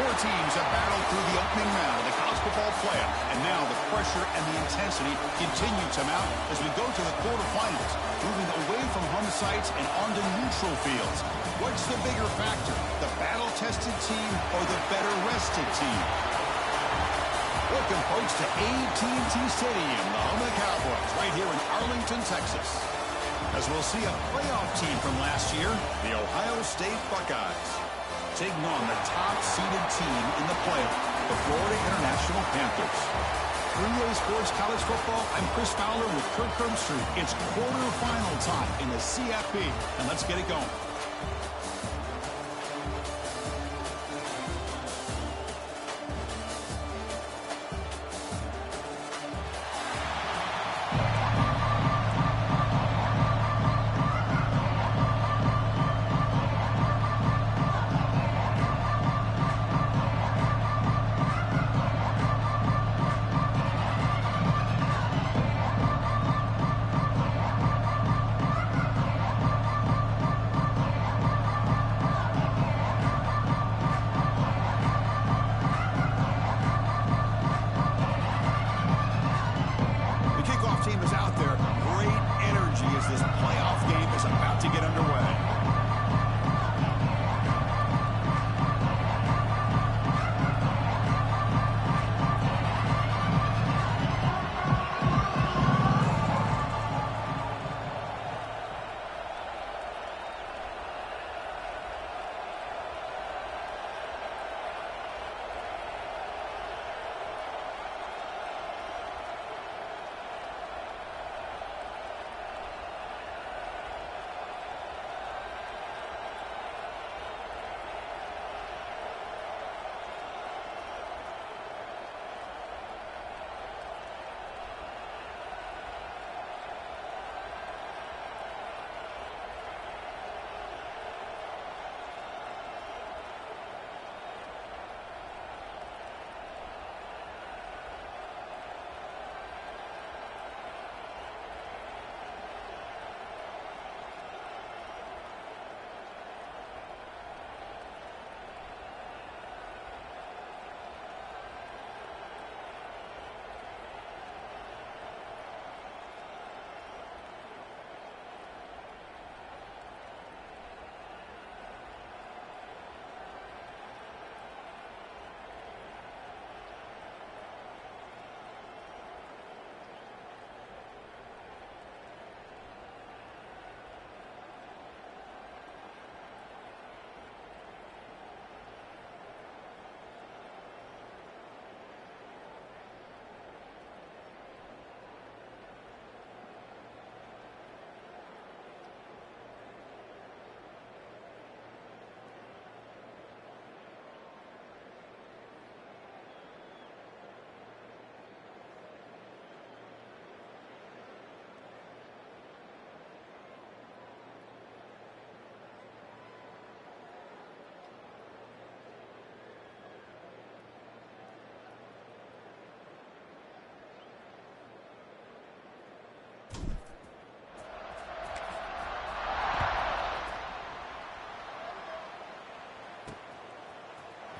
Four teams have battled through the opening round of the college football playoff, and now the pressure and the intensity continue to mount as we go to the quarterfinals, moving away from home sites and onto neutral fields. What's the bigger factor, the battle-tested team or the better-rested team? Welcome, folks, to AT&T Stadium, the home of the Cowboys, right here in Arlington, Texas. As we'll see a playoff team from last year, the Ohio State Buckeyes, taking on the top-seeded team in the playoff, the Florida International Panthers. 3A Sports College Football, I'm Chris Fowler with Kirk Herbstreit. It's quarterfinal time in the CFP, and let's get it going.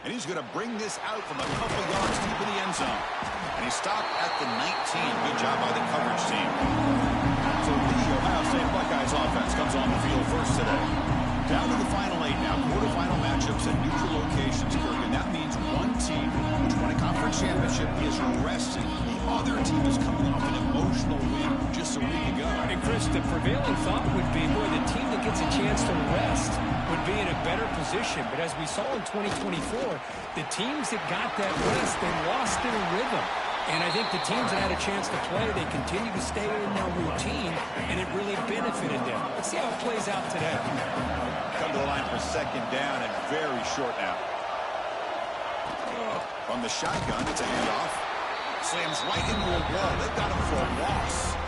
And he's going to bring this out from a couple yards deep in the end zone. And he stopped at the 19. Good job by the coverage team. So the Ohio State Buckeyes offense comes on the field first today. Down to the final 8 now. Quarterfinal matchups at neutral locations, Kirk. And that means one team which won a conference championship is resting. The other team is coming off an emotional win just a week ago. And Chris, the prevailing thought would be, boy, the team that gets a chance to rest would be in a better position. But as we saw in 2024, the teams that got that rest, they lost their rhythm. And I think the teams that had a chance to play, they continue to stay in their routine, and it really benefited them. Let's see how it plays out today. Come to the line for second down and very short now. From the shotgun, it's a handoff. Slams right into a wall. They've got him for a loss.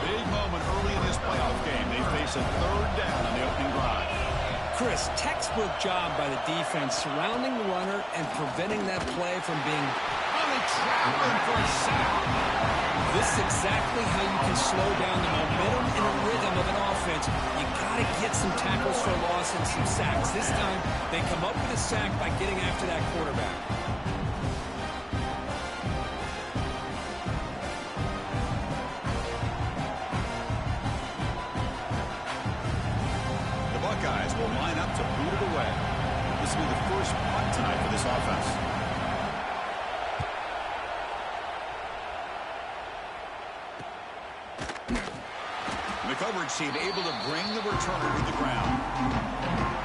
Big moment early in this playoff game. They face a third down on the opening drive. Chris, textbook job by the defense surrounding the runner and preventing that play from being... Oh, they trap him for a sack. This is exactly how you can slow down the momentum and the rhythm of an offense. You got to get some tackles for loss and some sacks. This time, they come up with a sack by getting after that quarterback. The Buckeyes will line up to boot it away. This will be the first punt tonight for this offense. The coverage team able to bring the returner to the ground.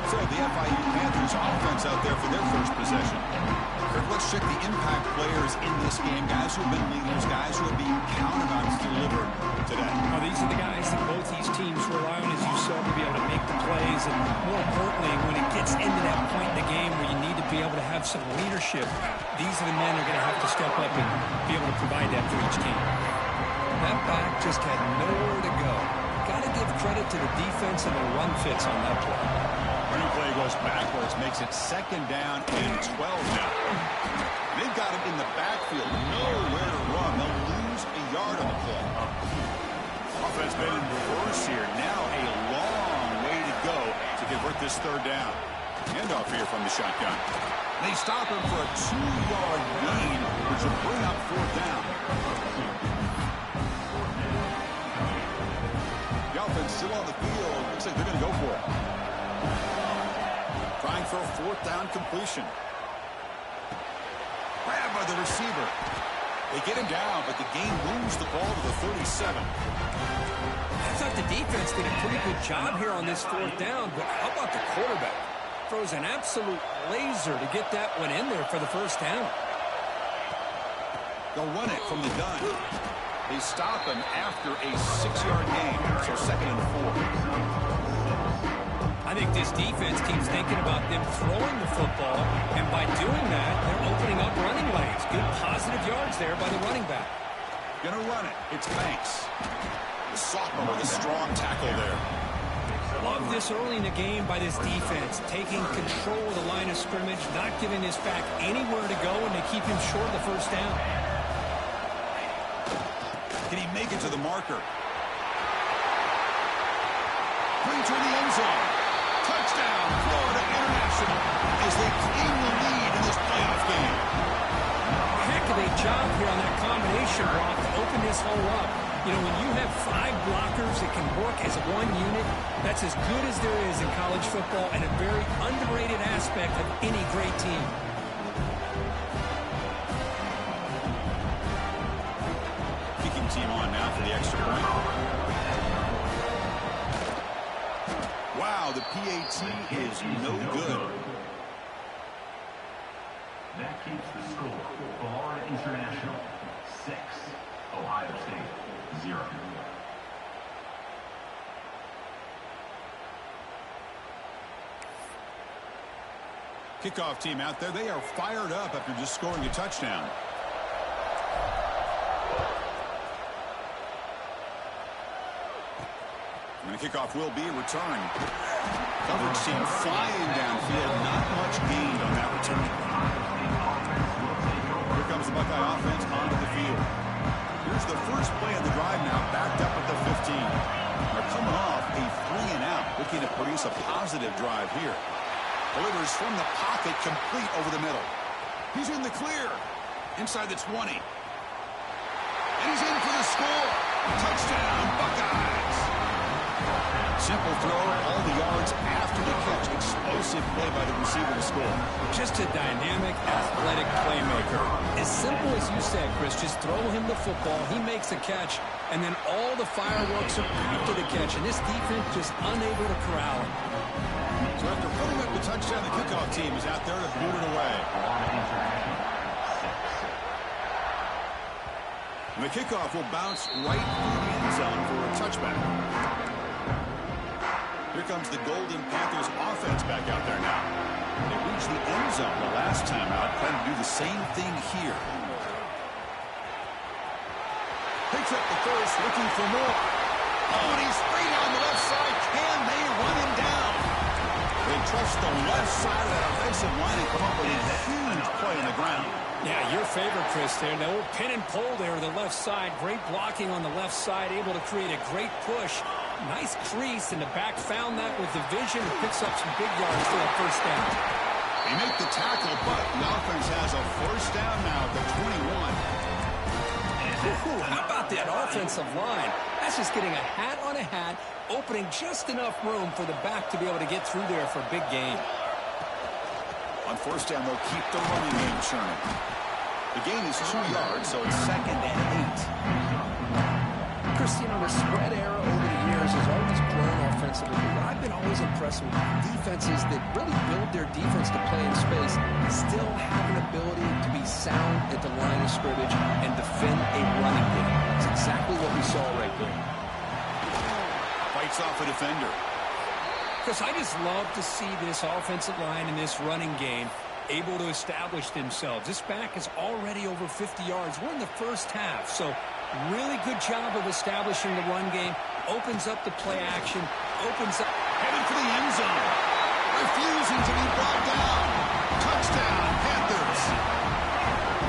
So the FIU Panthers offense out there for their first possession. Kirk, let's check the impact players in this game. Guys who have been leaders, guys who are being counted on to deliver today. Well, these are the guys that both these teams rely on, as you saw, to be able to make the plays. And more importantly, when it gets into that point in the game where you need to be able to have some leadership, these are the men that are going to have to step up and be able to provide that for each team. That back just had nowhere to go. Got to give credit to the defense and the run fits on that play. Replay goes backwards, makes it 2nd down and 12 now. They've got it in the backfield, nowhere to run. They'll lose a yard on the play. Offense been in reverse here. Now a long way to go to convert this 3rd down. Handoff here from the shotgun. They stop him for a 2-yard gain, which will bring up 4th down. The offense still on the field. Looks like they're going to go for it. Trying for a 4th down completion. Grabbed by the receiver. They get him down, but the game moves the ball to the 37. I thought the defense did a pretty good job here on this 4th down, but how about the quarterback? Throws an absolute laser to get that one in there for the 1st down. They'll run it from the gun. They stop him after a 6-yard gain, so 2nd and 4. I think this defense keeps thinking about them throwing the football, and by doing that, they're opening up running lanes. Good positive yards there by the running back. Gonna run it. It's Banks. The sophomore with a strong tackle there. Love this early in the game by this defense, taking control of the line of scrimmage, not giving this back anywhere to go, and they keep him short of the 1st down. Can he make it to the marker? Brings her in the end zone. Touchdown, Florida International, as they claim the lead in this playoff game. Heck of a job here on that combination block to open this hole up. You know, when you have 5 blockers that can work as one unit, that's as good as there is in college football and a very underrated aspect of any great team. Kicking team on now for the extra point. Wow, the PAT is no good. That keeps the score. Florida International 6, Ohio State 0. Kickoff team out there, they are fired up after just scoring a touchdown. And the kickoff will be a return. Coverage team flying downfield. Not much gained on that return. Here comes the Buckeye offense onto the field. Here's the first play of the drive now, backed up at the 15. They're coming off a 3-and-out, looking to produce a positive drive here. Delivers from the pocket, complete over the middle. He's in the clear. Inside the 20. And he's in for the score. Touchdown, Buckeyes. Simple throw, all the yards after the catch. Explosive play by the receiver to score. Just a dynamic, athletic playmaker. As simple as you said, Chris, just throw him the football, he makes a catch, and then all the fireworks are after the catch, and this defense just unable to corral him. So after putting up the touchdown, the kickoff team is out there to boot it away. And the kickoff will bounce right through the end zone for a touchback. Here comes the Golden Panthers offense back out there now. They reached the end zone the last time out, trying to do the same thing here. Picks up the first, looking for more. Oh, and he's free down the left side. Can they run him down? They trust the left side of that offensive line and come up with a huge play on the ground. Yeah, your favorite, Chris, there. The old pin and pull there to the left side. Great blocking on the left side, able to create a great push. Nice crease, and the back found that with the vision and picks up some big yards for that first down. They make the tackle, but the offense has a first down now at the 21. Ooh, how about that offensive line? That's just getting a hat on a hat, opening just enough room for the back to be able to get through there for a big gain. On first down, they'll keep the running game churning. The gain is 2 yards, so it's 2nd and 8. Chris, you know, the spread era over the years has always grown offensively, but I've been always impressed with defenses that really build their defense to play in space, still have an ability to be sound at the line of scrimmage and defend a running game. It's exactly what we saw right there. Fights off a defender. Chris, I just love to see this offensive line and this running game able to establish themselves. This back is already over 50 yards. We're in the first half, so really good job of establishing the run game. Opens up the play action. Opens up. Headed for the end zone. Refusing to be brought down. Touchdown, Panthers.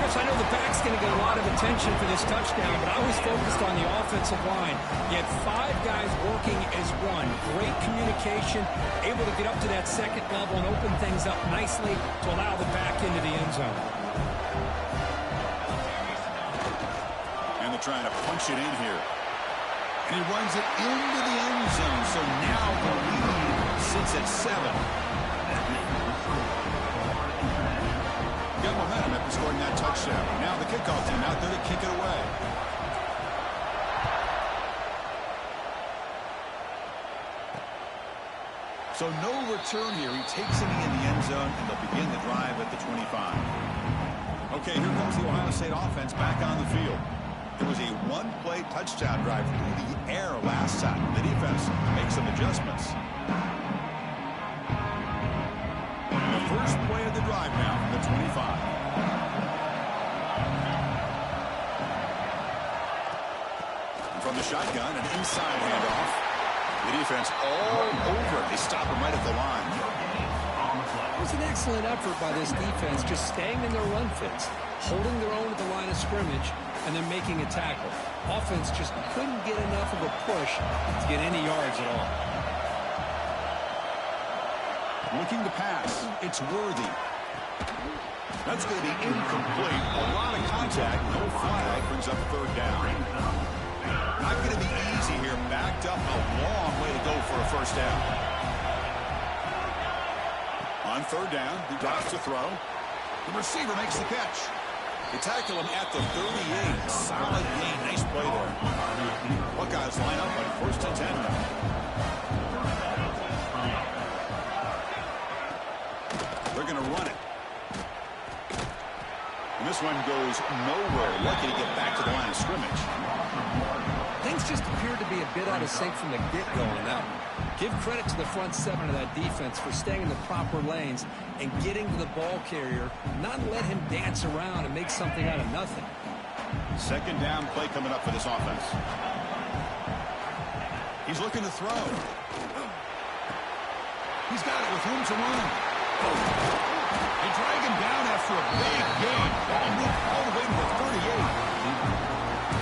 Chris, I know the back's going to get a lot of attention for this touchdown, but I was focused on the offensive line. You had 5 guys working as one. Great communication, able to get up to that second level and open things up nicely to allow the back into the end zone. And they're trying to punch it in here. And he runs it into the end zone, so now the lead sits at 7. Got momentum after scoring that touchdown. Now the kickoff team out there to kick it away. So no return here. He takes it in the end zone, and they'll begin the drive at the 25. Okay, here comes the Ohio State offense back on the field. It was a one-play touchdown drive through the air last time. The defense makes some adjustments. The first play of the drive now from the 25. From the shotgun, an inside handoff. The defense all over it. They stop him right at the line. It was an excellent effort by this defense, just staying in their run fits, holding their own at the line of scrimmage, and then making a tackle. Offense just couldn't get enough of a push to get any yards at all. Looking to pass. It's Worthy. That's going to be incomplete. A lot of contact. No flag. Brings up 3rd down. Not going to be easy here. Backed up a long way to go for a first down. On 3rd down, he drops to throw. The receiver makes the catch. They tackle him at the 38. Solid gain. Nice play there. Buckeyes line up on 1st and 10 now. They're going to run it. And this one goes nowhere. Lucky to get back to the line of scrimmage. Things just appeared to be a bit out of sync from the get-go on that one. Give credit to the front 7 of that defense for staying in the proper lanes and getting to the ball carrier, not let him dance around and make something out of nothing. 2nd down play coming up for this offense. He's looking to throw. He's got it with room to run. They drag him down after a big gain. Ball moved all the way to the 38.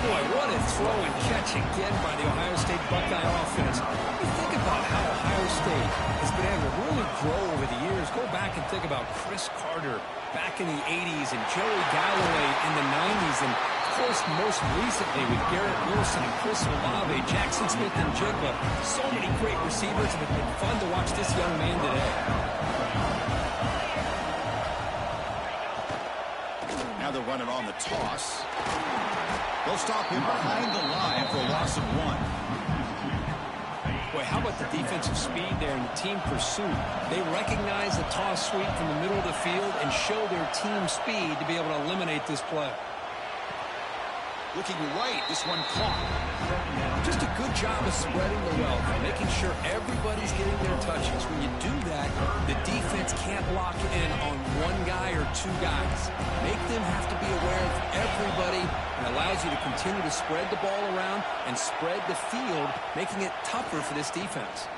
Boy, what a throw and catch again by the Ohio State Buckeye offense. You think about how Ohio State has been able to really grow over the years. Go back and think about Chris Carter back in the 80s and Joey Galloway in the 90s. And, of course, most recently with Garrett Wilson and Chris Olave, Jackson Smith and Jigba. So many great receivers, and it's been fun to watch this young man today. Now they're running on the toss. They'll stop him behind the line for a loss of 1. Boy, how about the defensive speed there and the team pursuit? They recognize the toss sweep from the middle of the field and show their team speed to be able to eliminate this play. Looking right, this one caught. Just a good job of spreading the wealth and making sure everybody's getting their touches. When you do that, the defense can't lock in on 1 guy or 2 guys. Make them have to be aware of everybody, and allows you to continue to spread the ball around and spread the field, making it tougher for this defense.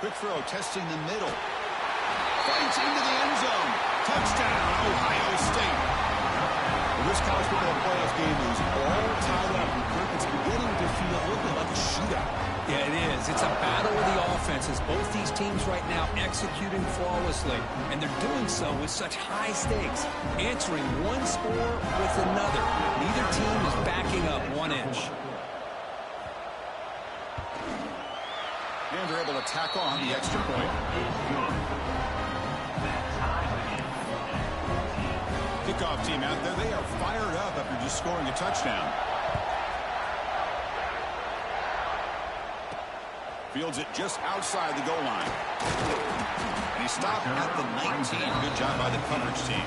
Quick throw, testing the middle. Fights into the end zone. Touchdown, Ohio State. This college football playoff game is all tied up. It's beginning to feel a little bit like a shootout. Yeah, it is. It's a battle of the offenses. Both these teams right now executing flawlessly, and they're doing so with such high stakes, answering one score with another. Neither team is backing up 1 inch. And they're able to tack on the extra point. Kickoff team out there, they are fired up after just scoring a touchdown. Fields it just outside the goal line. And he stopped at the 19. Good job by the coverage team.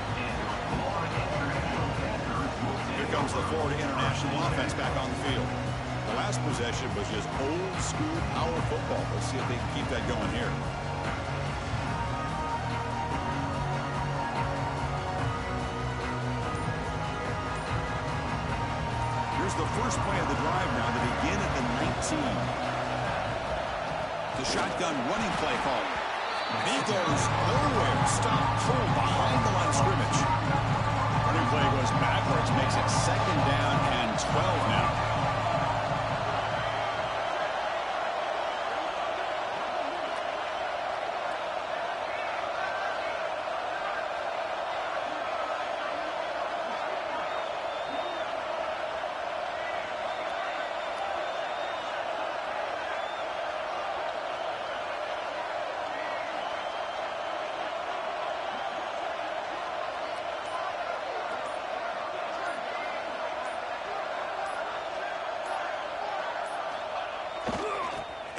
Here comes the Florida International offense back on the field. The last possession was just old school power football. Let's see if they can keep that going here. Here's the first play of the drive now to begin at the 19. The shotgun running play call. He goes nowhere. Stopped cold behind the line of scrimmage. Running play goes backwards, makes it 2nd down and 12 now.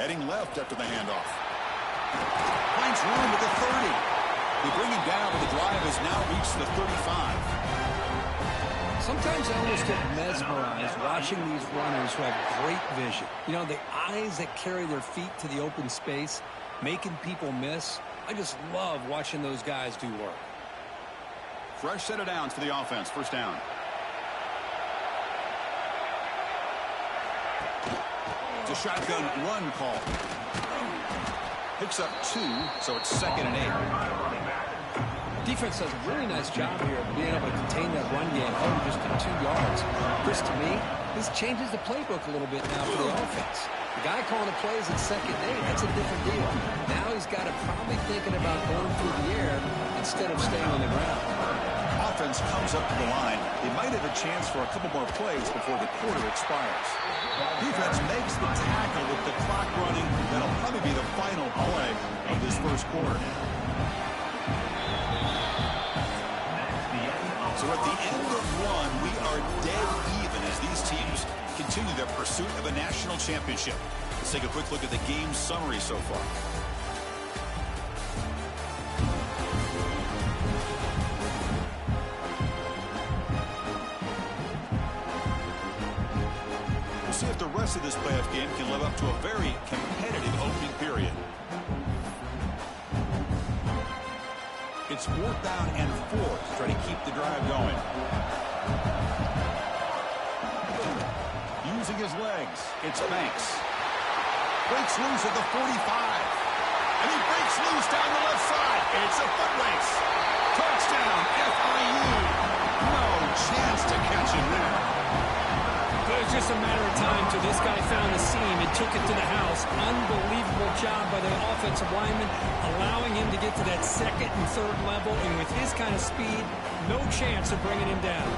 Heading left after the handoff. Finds room at the 30. They bring him down, but the drive has now reached the 35. Sometimes I almost get mesmerized watching these runners who have great vision. You know, the eyes that carry their feet to the open space, making people miss. I just love watching those guys do work. Fresh set of downs for the offense. First down. A shotgun run call. Picks up 2, so it's 2nd and 8. Defense does a really nice job here of being able to contain that run game home just to 2 yards. Chris, to me, this changes the playbook a little bit now for the offense. The guy calling the plays at 2nd and 8, that's a different deal. Now he's got to probably thinking about going through the air instead of staying on the ground. Offense comes up to the line. They might have a chance for a couple more plays before the quarter expires. Defense makes the tackle with the clock running. That'll probably be the final play of this first quarter. So at the end of 1, we are dead even as these teams continue their pursuit of a national championship. Let's take a quick look at the game summary so far. See if the rest of this playoff game can live up to a very competitive opening period. It's 4th down and 4 to try to keep the drive going. Using his legs, it's Banks. Breaks loose at the 45. And he breaks loose down the left side. It's a foot race. Touchdown, FIU. No chance to catch him there. It was just a matter of time till this guy found a seam and took it to the house. Unbelievable job by the offensive lineman, allowing him to get to that 2nd and 3rd level. And with his kind of speed, no chance of bringing him down.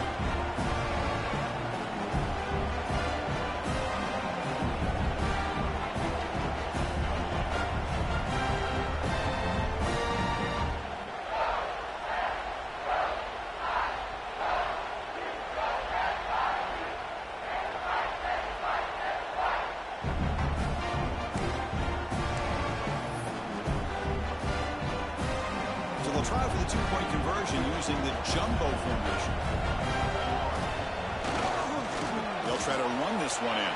Try for the 2-point conversion using the jumbo formation. They'll try to run this one in.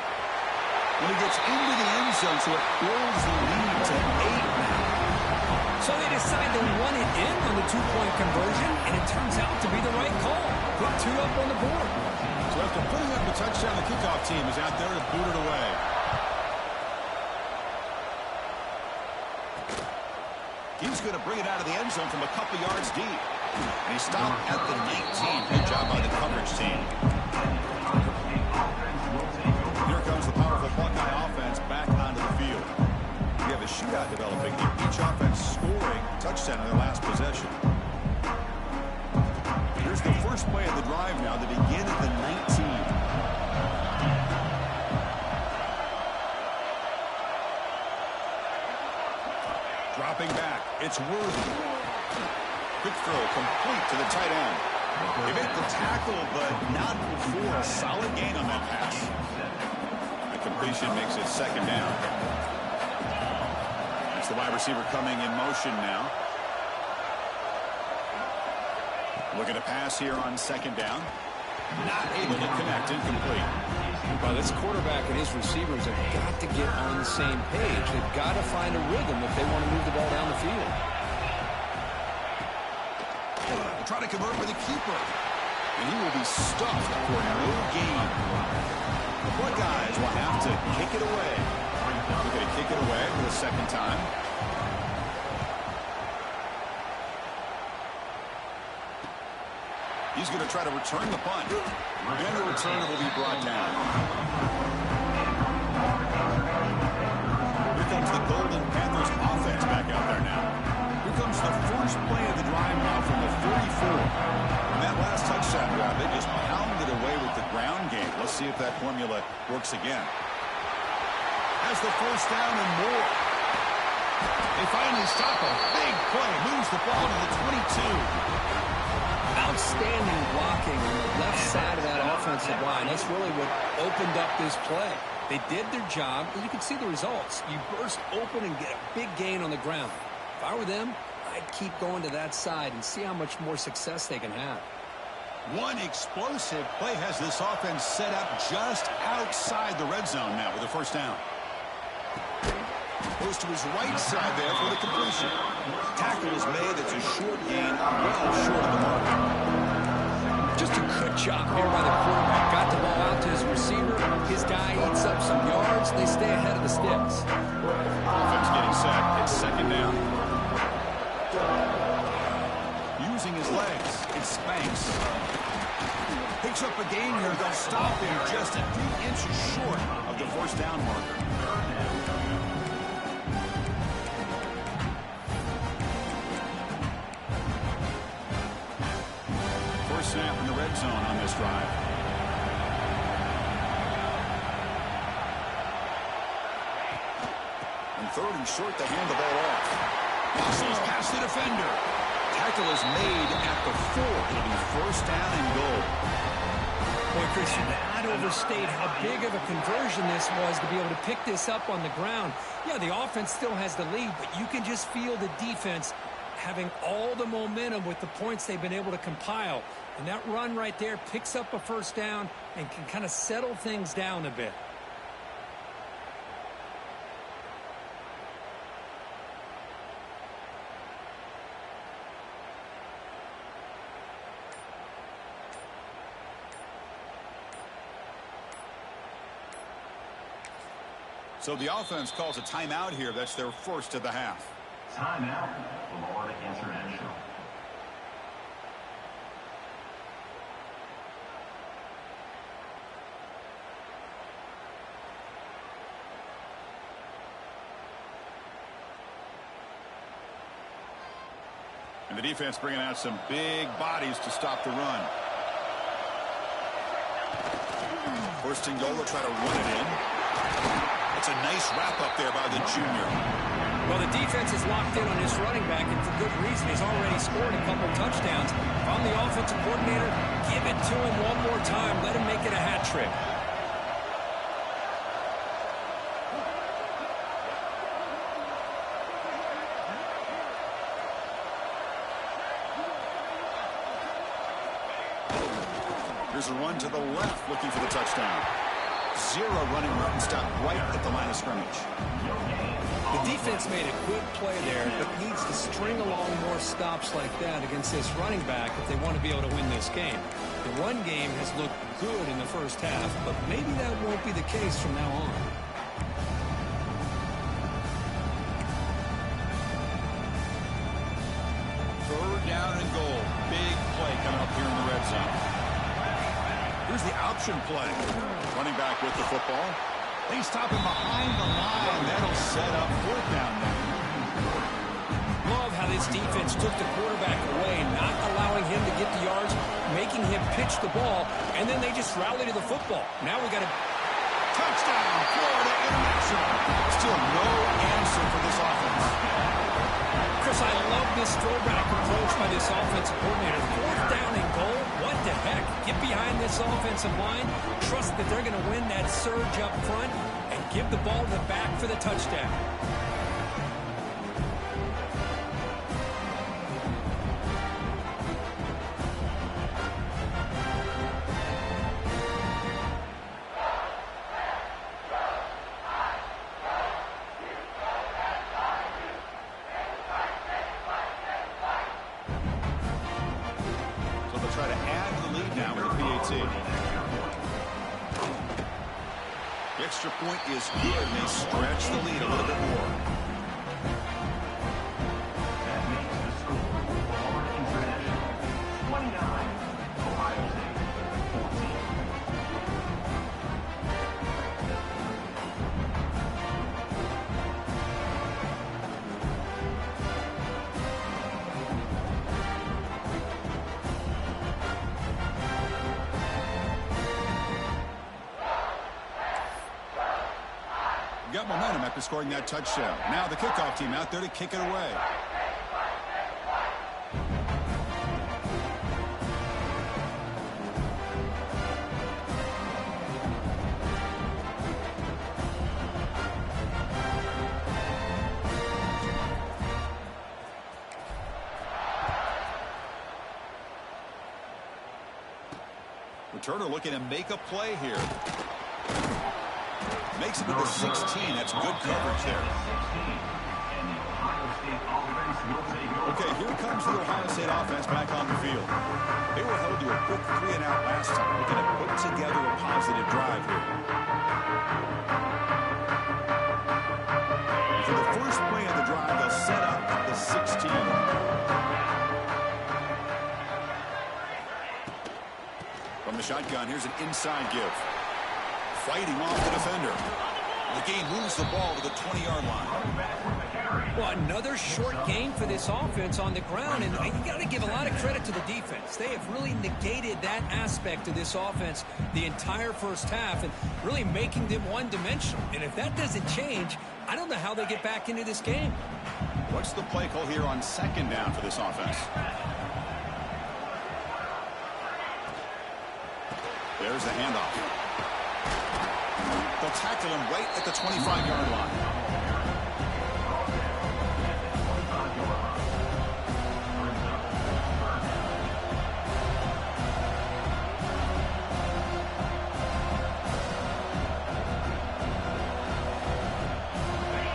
When he gets into the end zone, so it builds the lead to 8 now. So they decide to run it in on the 2-point conversion, and it turns out to be the right call. Put 2 up on the board. So after putting up the touchdown, the kickoff team is out there to boot it away. He's going to bring it out of the end zone from a couple yards deep. And he stopped at the 19. Good job by the coverage team. Here comes the powerful Buckeye offense back onto the field. We have a shootout developing here. Each offense scoring a touchdown in their last possession. Here's the first play of the drive now. They begin at the 19. Dropping back. It's Worthy. Quick throw complete to the tight end. They make the tackle, but not before a solid gain on that pass. The completion makes it second down. That's the wide receiver coming in motion now. Looking to pass here on second down. Not able to connect, incomplete. Well, this quarterback and his receivers have got to get on the same page. They've got to find a rhythm if they want to move the ball down the field. They'll try to convert with a keeper. And he will be stuffed for no gain. The Buckeyes will have to kick it away. They're going to kick it away for the second time. He's going to try to return the punt. And the return will be brought down. Here comes the Golden Panthers offense back out there now. Here comes the first play of the drive now from the 34. And that last touchdown drive, they just pounded away with the ground game. Let's see if that formula works again. Has the first down and more. They finally stop a big play. Moves the ball to the 22. Outstanding blocking on the left side of that offensive line. That's really what opened up this play. They did their job, and you can see the results. You burst open and get a big gain on the ground. If I were them, I'd keep going to that side and see how much more success they can have. One explosive play has this offense set up just outside the red zone now with a first down. Goes to his right side there for the completion. Tackle is made. It's a short gain, well short of the mark. Just a good job here by the quarterback. Got the ball out to his receiver. His guy eats up some yards. They stay ahead of the sticks. Offense getting set. It's second down. Using his legs. It's Spanks. Picks up a gain here. They'll stop him just a few inches short of the first down marker. Snap in the red zone on this drive. And third and short to hand the ball off. Muscles past the defender. Tackle is made at the 4. It'll be first down and goal. Boy, Christian, I'd overstate how big of a conversion this was to be able to pick this up on the ground. Yeah, the offense still has the lead, but you can just feel the defense having all the momentum with the points they've been able to compile. And that run right there picks up a first down and can kind of settle things down a bit. So the offense calls a timeout here. That's their first of the half. Timeout, Florida International. And the defense bringing out some big bodies to stop the run. First and goal, they'll try to run it in. That's a nice wrap up there by the junior. Well, the defense is locked in on this running back, and for good reason. He's already scored a couple touchdowns. If I'm the offensive coordinator, give it to him one more time. Let him make it a hat trick. Here's a run to the left, looking for the touchdown. Zero running route stop right at the line of scrimmage. The defense made a good play there, but needs to string along more stops like that against this running back if they want to be able to win this game. The run game has looked good in the first half, but maybe that won't be the case from now on. Third down and goal. big play coming up here in the red zone. Here's the option play. Running back with the football. They stop him behind the line. That'll set up fourth down now. Love how this defense took the quarterback away, not allowing him to get the yards, making him pitch the ball, and then they just rally to the football. Now we got to... Touchdown, Florida International. Still no answer for this offense. Chris, I love this throwback approach by this offensive coordinator. Fourth down and goal, what the heck? Get behind this offensive line, trust that they're going to win that surge up front, and give the ball to the back for the touchdown. Try to add to the lead now with the PAT. The extra point is good, and they stretch the lead a little bit more. That makes the score Florida International 29, Ohio State 14. Got momentum after scoring that touchdown. Now the kickoff team out there to kick it away. Returner looking to make a play here. Makes it to the 16. That's good coverage there. Okay, here comes the Ohio State offense back on the field. They were held to a quick 3-and-out last time. Looking to put together a positive drive here. For the first play of the drive, they'll set up at the 16. From the shotgun, here's an inside give. Fighting off the defender. The game moves the ball to the 20-yard line. Well, another short game for this offense on the ground, and you got to give a lot of credit to the defense. They have really negated that aspect of this offense the entire first half and really making them one-dimensional. And if that doesn't change, I don't know how they get back into this game. What's the play call here on second down for this offense? There's the handoff. They'll tackle him right at the 25-yard line.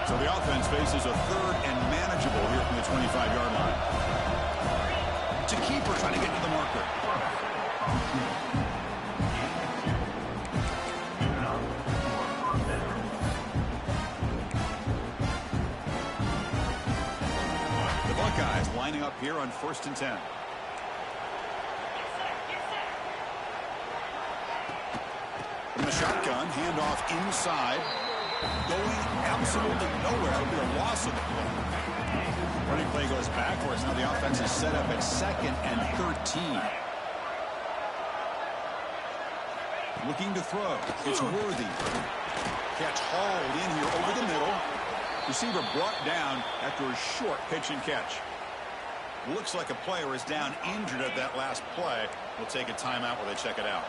So the offense faces a third and manageable here from the 25-yard line. To keeper trying to get to the marker. Buckeyes lining up here on 1st and 10. From the shotgun, handoff inside. Going absolutely nowhere. It'll be a loss of the play. Running play goes backwards. Now the offense is set up at 2nd and 13. Looking to throw. It's Worthy. Catch hauled in here over the middle. Receiver brought down after a short pitch and catch. Looks like a player is down injured at that last play. We'll take a timeout while they check it out.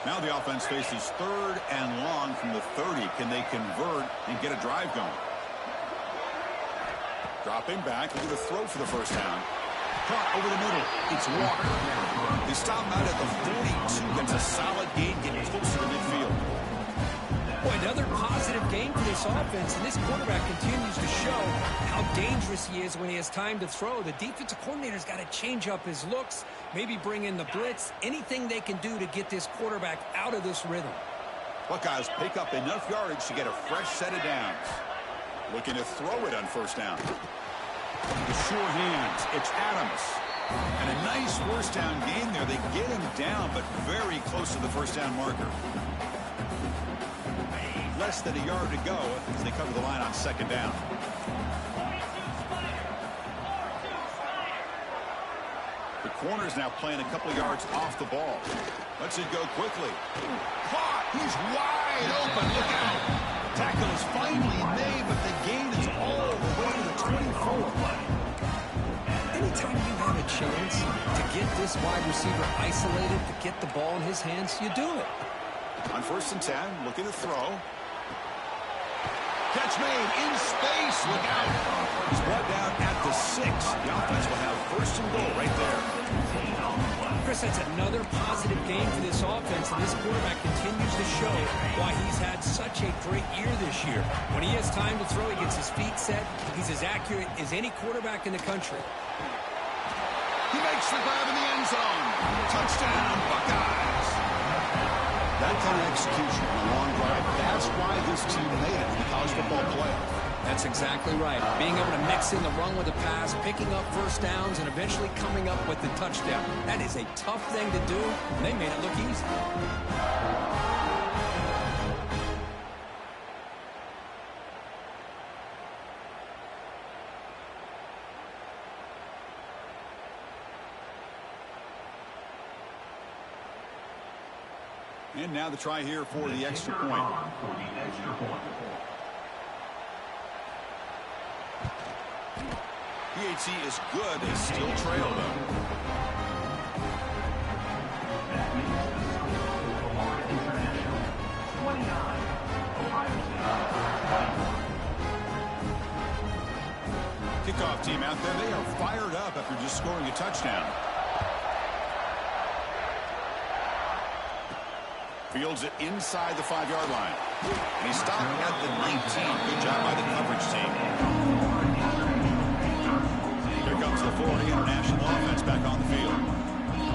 Now the offense faces 3rd and long from the 30. Can they convert and get a drive going? Dropping back, looking to throw for the first down. Caught over the middle. It's Walker. They stop him out at the 42. Gets a solid gain, getting closer to midfield. Boy, another positive game for this offense, and this quarterback continues to show how dangerous he is when he has time to throw. The defensive coordinator's got to change up his looks, maybe bring in the blitz, anything they can do to get this quarterback out of this rhythm. Buckeyes pick up enough yardage to get a fresh set of downs. Looking to throw it on 1st down. The sure hands. It's Adams. And a nice first down gain there. They get him down, but very close to the first down marker. Less than a yard to go as they come to the line on second down. The corner's now playing a couple of yards off the ball. Lets it go quickly. Caught! He's wide open. Look out! Tackle is finally made, but the gain is all the way to the 24. Anytime you have a chance to get this wide receiver isolated, to get the ball in his hands, you do it. On 1st and 10, looking to throw. Catch made in space. Look out. He's brought down at the 6. The offense will have 1st and goal right there. Chris, that's another positive game for this offense, and this quarterback continues to show why he's had such a great year this year. When he has time to throw, he gets his feet set. He's as accurate as any quarterback in the country. He makes the grab in the end zone. Touchdown, Buckeyes. That kind of execution on a long drive, that's why this team made it in the college football playoff. That's exactly right. Being able to mix in the run with the pass, picking up first downs, and eventually coming up with the touchdown. That is a tough thing to do, and they made it look easy. And now the try here for the extra point. PHC is good. They still trail, though. That makes the score for International 29, Ohio State 21. Kickoff team out there. They are fired up after just scoring a touchdown. Fields it inside the 5-yard line. And he stopped at the 19. Good job by the coverage team. Here comes the Florida International offense back on the field.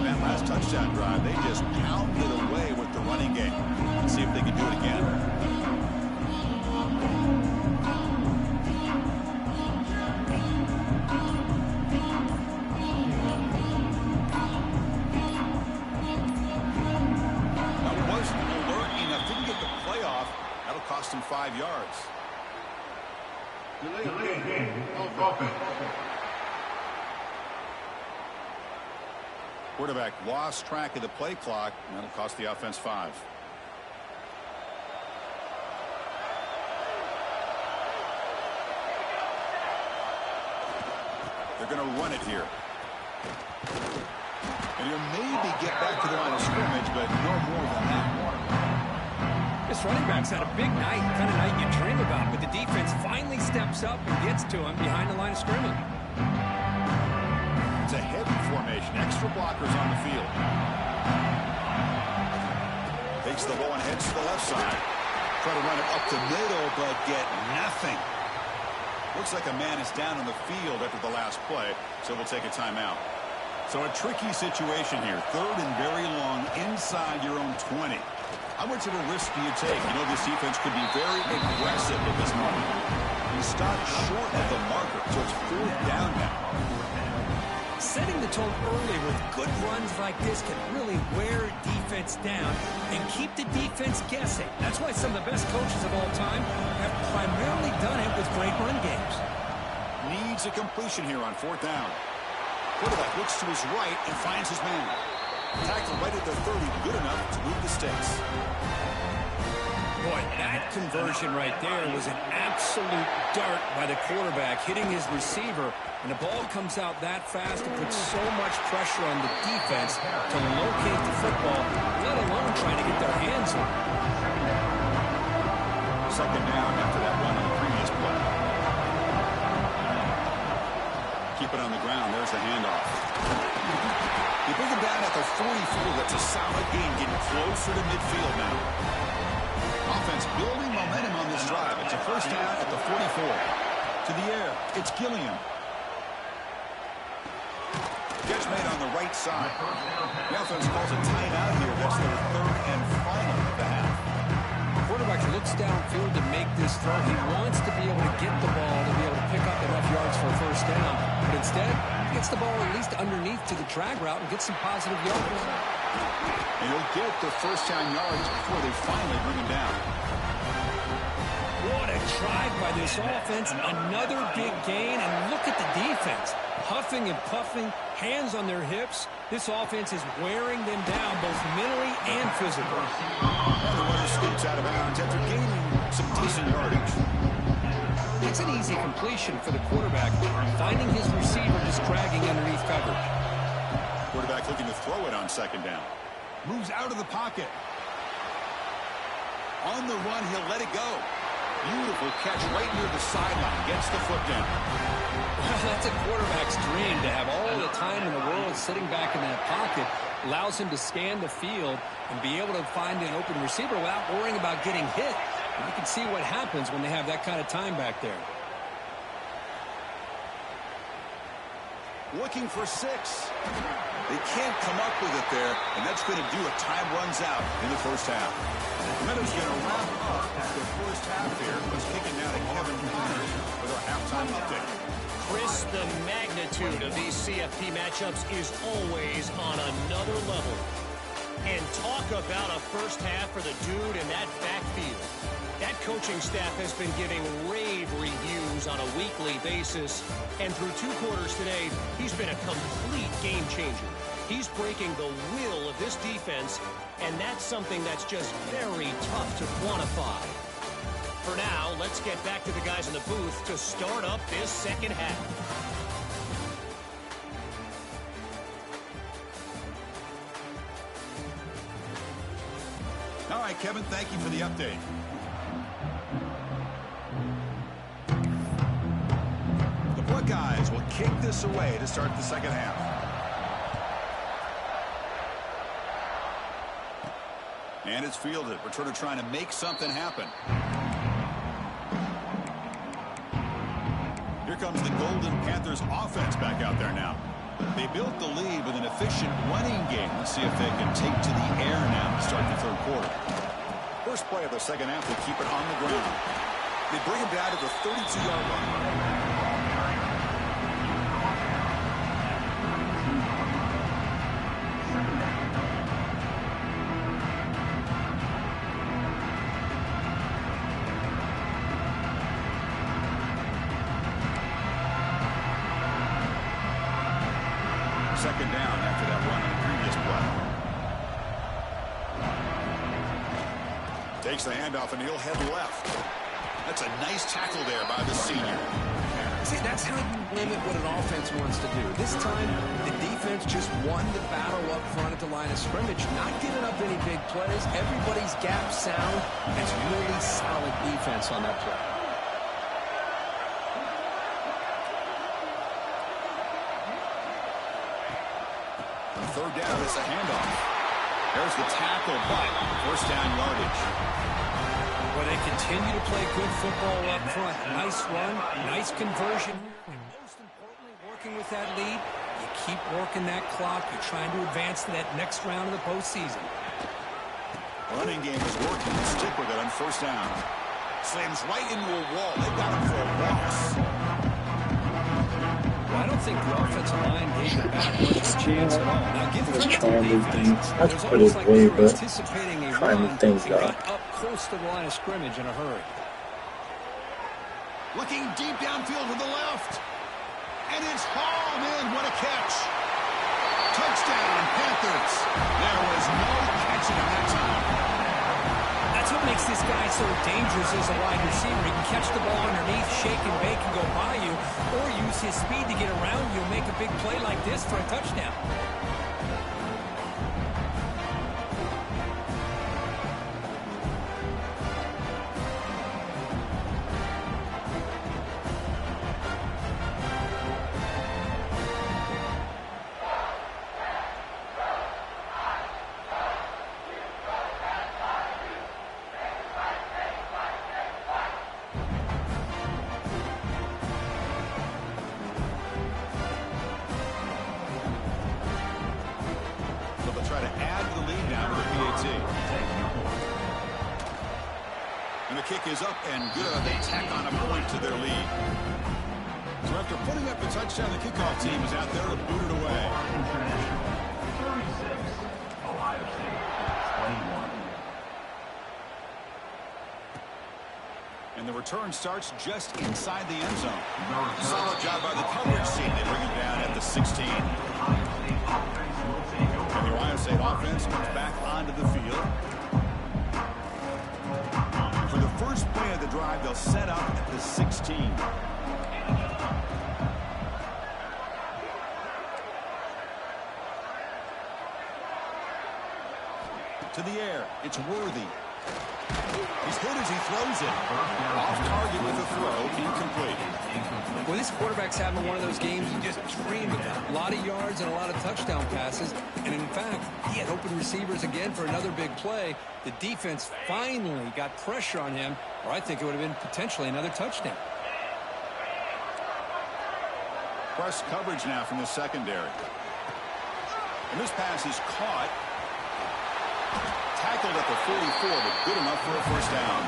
That last touchdown drive, they just pounded away with the running game. Let's see if they can do it again. Cost him 5 yards. Delayed game of offense. Quarterback lost track of the play clock, and that'll cost the offense 5. They're going to run it here. And he'll maybe get back to the line of scrimmage, but no more than that. This running back's had a big night, kind of night you dream about, but the defense finally steps up and gets to him behind the line of scrimmage. It's a heavy formation, extra blockers on the field. Takes the ball and heads to the left side. Try to run it up the middle, but get nothing. Looks like a man is down on the field after the last play, so we'll take a timeout. So a tricky situation here. 3rd and very long inside your own 20. How much of a risk do you take? You know, this defense could be very aggressive at this moment. He stopped short of the marker, so it's 4th down now. Setting the tone early with good runs like this can really wear defense down and keep the defense guessing. That's why some of the best coaches of all time have primarily done it with great run games. Needs a completion here on 4th down. Quarterback looks to his right and finds his man. Tackle right at the 30, good enough to move the sticks. Boy, that conversion right there was an absolute dart by the quarterback, hitting his receiver, and the ball comes out that fast and puts so much pressure on the defense to locate the football, let alone trying to get their hands on it. 2nd down after that run on the previous play. Keep it on the ground. There's the handoff. You bring him down at the 44. That's a solid gain, getting closer to midfield now. Offense building momentum on this drive. It's a 1st down at the 44. To the air. It's Gilliam. Catch made on the right side. The offense calls a timeout here. That's their 3rd and final of the half. The quarterback looks downfield to make this throw. He wants to be able to get the ball to be able to pick up enough yards for a 1st down. But instead, he gets the ball at least underneath to the drag route and gets some positive yards. And he'll get the first down yards before they finally bring him down. What a drive by this offense. Another big gain, and look at the defense. Huffing and puffing, hands on their hips. This offense is wearing them down both mentally and physically. And the runner skates out of bounds after gaining some decent yardage. It's an easy completion for the quarterback, finding his receiver just dragging underneath coverage. Quarterback looking to throw it on second down. Moves out of the pocket. On the run, he'll let it go. Beautiful catch right near the sideline. Gets the foot down. Well, that's a quarterback's dream to have all the time in the world sitting back in that pocket. Allows him to scan the field and be able to find an open receiver without worrying about getting hit. And you can see what happens when they have that kind of time back there. Looking for 6. They can't come up with it there, and that's going to do it. Time runs out in the first half. The Meadows going to wrap up the first half here. Let's kick it now to Kevin Connors with our halftime update. Chris, the magnitude of these CFP matchups is always on another level. And talk about a first half for the dude in that backfield. That coaching staff has been giving rave reviews on a weekly basis. And through 2 quarters today, he's been a complete game changer. He's breaking the will of this defense, and that's something that's just very tough to quantify. For now, let's get back to the guys in the booth to start up this second half. All right, Kevin, thank you for the update. The Buckeyes will kick this away to start the second half. And it's fielded. Returner trying to make something happen. Here comes the Golden Panthers offense back out there now. They built the lead with an efficient running game. Let's see if they can take to the air now to start the third quarter. First play of the second half, they keep it on the ground. They bring him down to the 32-yard line. Second down after that run on the previous play. Takes the handoff and he'll head left. That's a nice tackle there by the senior. See, that's how you limit what an offense wants to do. This time, the defense just won the battle up front at the line of scrimmage, not giving up any big plays. Everybody's gap sound. That's really solid defense on that play. Third down is a handoff. There's the tackle, but first down yardage. Well, they continue to play good football up front. Nice run, nice conversion. And most importantly, working with that lead, you keep working that clock. You're trying to advance to that next round of the postseason. Running game is working. Stick with it on first down. Slams right into a wall. They got him for a loss. Well, I don't think the offensive line gave the back much of a chance at all. Now, give Just credit to trying the new defense. things. Not It was to put it almost like away, they were but anticipating a trying run new things and out. got up close to the line of scrimmage in a hurry. Looking deep downfield to the left. And it's hauled in. What a catch. Touchdown, Panthers. There was no catching him that time. That's what makes this guy so dangerous as a wide receiver. He can catch the ball underneath, shake and bake, and go by you, or use his speed to get around you and make a big play like this for a touchdown. Try to add to the lead now with the PAT. And the kick is up and good. They tack on a point to their lead. So after putting up the touchdown, the kickoff team is out there to boot it away. International 36, Ohio State 21. And the return starts just inside the end zone. Solid job by the coverage team. They bring him down at the 16. And the Ohio State offense comes back onto the field. For the first play of the drive, they'll set up at the 16. To the air, it's Worthy. He's hit as he throws it. Off target with a throw, incomplete. Well, this quarterback's having one of those games you just dream about. A lot of yards and a lot of touchdown passes. And in fact, he had open receivers again for another big play. The defense finally got pressure on him, or I think it would have been potentially another touchdown. Press coverage now from the secondary. And this pass is caught. Tackled at the 44, but good enough for a first down.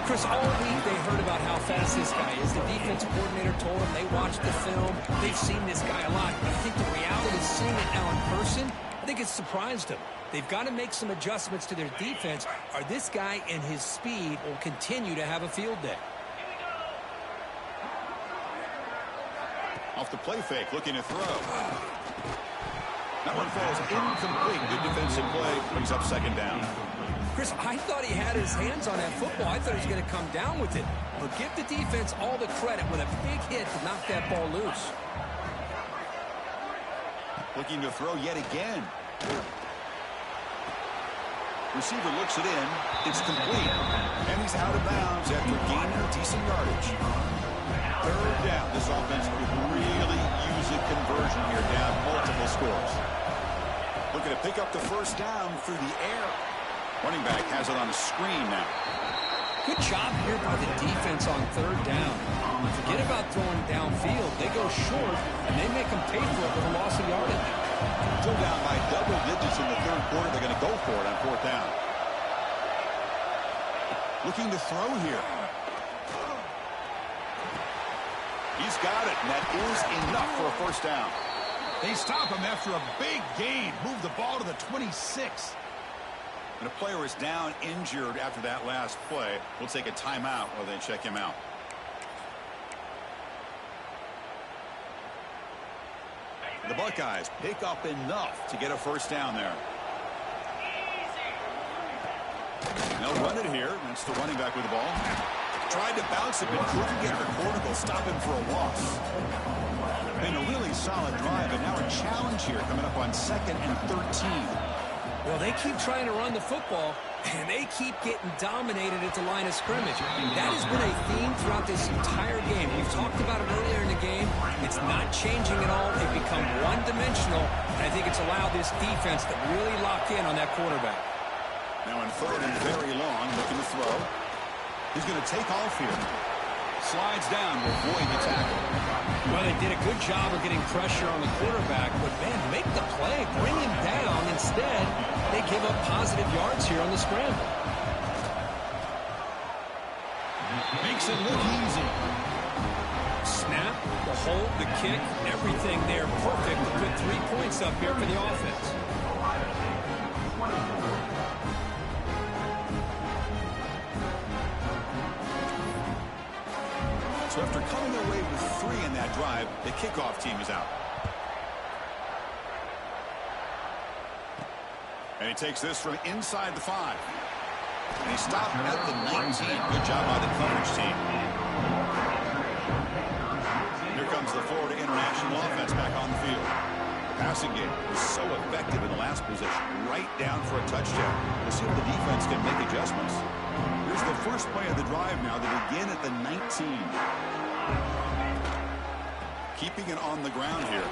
Chris, all week they heard about how fast this guy is. The defensive coordinator told them they watched the film. They've seen this guy a lot. But I think the reality of seeing it now in person, I think it's surprised them. They've got to make some adjustments to their defense, or this guy and his speed will continue to have a field day. Off the play fake, looking to throw. That one falls incomplete. Good defensive play. Brings up second down. Chris, I thought he had his hands on that football. I thought he was going to come down with it. But give the defense all the credit with a big hit to knock that ball loose. Looking to throw yet again. Receiver looks it in. It's complete. And he's out of bounds after gaining decent yardage. Third down. This offense could really use a conversion here, down multiple scores. Looking to pick up the first down through the air. Running back has it on the screen now. Good job here by the defense on third down. Forget about throwing downfield. They go short, and they make them pay for it with a loss of yardage. Still down by double digits in the third quarter. They're going to go for it on fourth down. Looking to throw here. He's got it, and that is enough for a first down. They stop him after a big gain. Move the ball to the 26. And a player is down injured after that last play. We'll take a timeout while they check him out. The Buckeyes pick up enough to get a first down there. They'll run it here. That's the running back with the ball. Tried to bounce it, but couldn't get the cortical. Stop him for a loss. Been a really solid drive, and now a challenge here coming up on 2nd and 13. Well, they keep trying to run the football, and they keep getting dominated at the line of scrimmage. That has been a theme throughout this entire game. We've talked about it earlier in the game. It's not changing at all. They've become one-dimensional, and I think it's allowed this defense to really lock in on that quarterback. Now in 3rd and very long, looking to throw. He's going to take off here. Slides down to avoid the tackle. Well, they did a good job of getting pressure on the quarterback, but, man, make the play, bring him down. Instead, they give up positive yards here on the scramble. Makes it look easy. Snap, the hold, the kick, everything there perfect to put 3 points up here for the offense. So after coming away with 3 in that drive, the kickoff team is out. And he takes this from inside the 5. And he stopped at the 19. Good job by the coverage team. Here comes the Florida International offense back on the field. The passing game was so effective in the last possession, right down for a touchdown. We'll see if the defense can make adjustments. Here's the first play of the drive now. They begin at the 19. Keeping it on the ground here.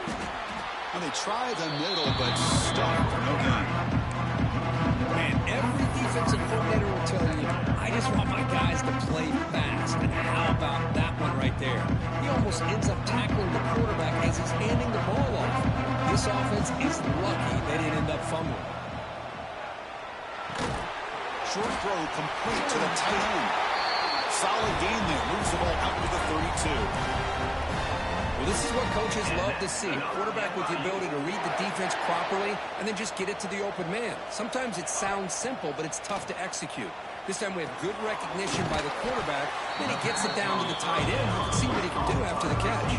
And they try the middle, but stuck. No gain. Man, every defensive coordinator will tell you, I just want my guys to play fast. And how about that one right there? He almost ends up tackling the quarterback as he's handing the ball off. This offense is lucky they didn't end up fumbling. Short throw complete to the tight end. Solid gain there. Moves the ball out to the 32. 2. Well, this is what coaches love to see. A quarterback with the ability to read the defense properly and then just get it to the open man. Sometimes it sounds simple, but it's tough to execute. This time we have good recognition by the quarterback. Then he gets it down to the tight end. You can see what he can do after the catch.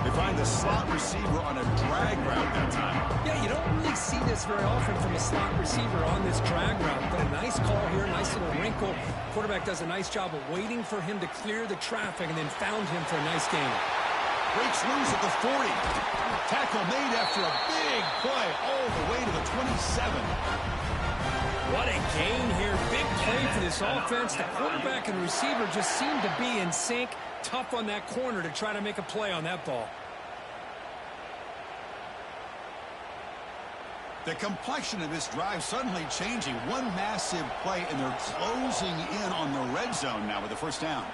They find the slot receiver on a drag route that time. Yeah, you don't really see this very often from a slot receiver on this drag route, but a nice call here, nice little wrinkle. Quarterback does a nice job of waiting for him to clear the traffic and then found him for a nice gain. Breaks loose at the 40. Tackle made after a big play all the way to the 27. What a gain here. Big play for this offense. The quarterback and receiver just seem to be in sync. Tough on that corner to try to make a play on that ball. The complexion of this drive suddenly changing. One massive play, and they're closing in on the red zone now with a first down.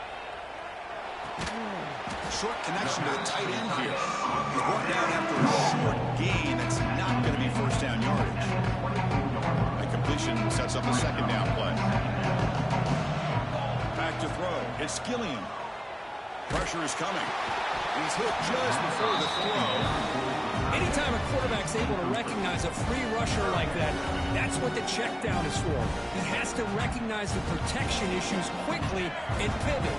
Short connection to the tight end here. He's brought down after a short gain. That's not going to be first down yardage. The completion sets up a second down play. Back to throw. It's Gilliam. Pressure is coming. He's hit just before the throw. Anytime a quarterback's able to recognize a free rusher like that, that's what the check down is for. He has to recognize the protection issues quickly and pivot.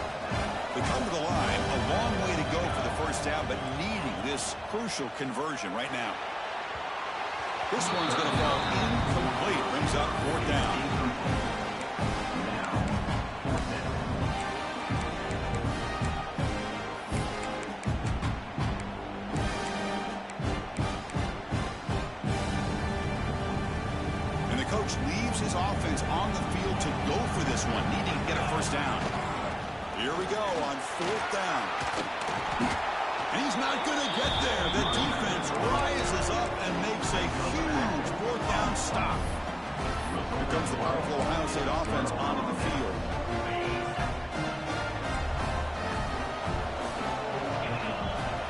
They come to the line, a long way to go for the first down, but needing this crucial conversion right now. This one's going to fall incomplete. Brings up fourth down. And the coach leaves his offense on the field to go for this one, needing to get a first down. Here we go on fourth down. And he's not going to get there. The defense rises up and makes a huge fourth down stop. Here comes the powerful Ohio State offense onto the field.